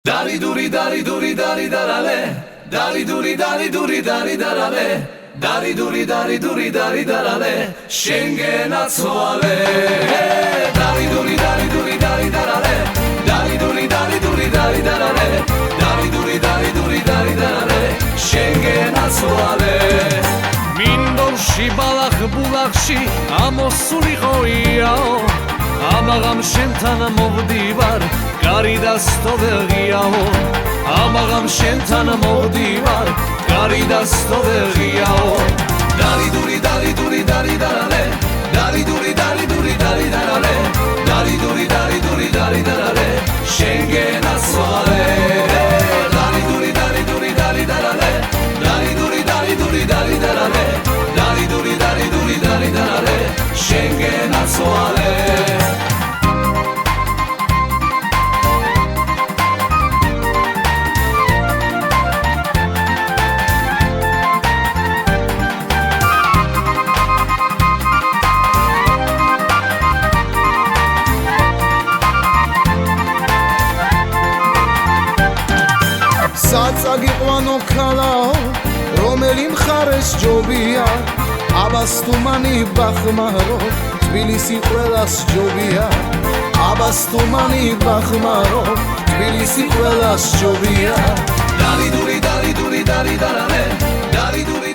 Dari duri dari duri dari darale, dari duri dari duri dari darale, dari duri dari duri dari darale, Schengen atzuale. Dari duri dari duri dari darale, dari duri dari duri dari darale, dari duri dari duri dari darale, Schengen atzuale. Mindorshi balakh bulakshi amosuli qoiao, amagam shentan movdivar. Gari dastoveriao, amagam shentan movdivar. Gari dastoveriao. Dari duri dari duri dari darale, dari duri dari duri dari darale, dari duri dari duri dari darale, Schengen atzuale. Dari duri dari duri dari darale, dari duri dari duri dari darale, dari duri dari duri dari darale, Schengen atzuale. საწაგიყვანო ქალაო, რომელი მხარეს ჯობია, აბასტუმანი ბახმარო, თბილისი ყველას ჯობია, აბასტუმანი ბახმარო, თბილისი ყველას ჯობია. Dari duri dari duri dari darale, dari duri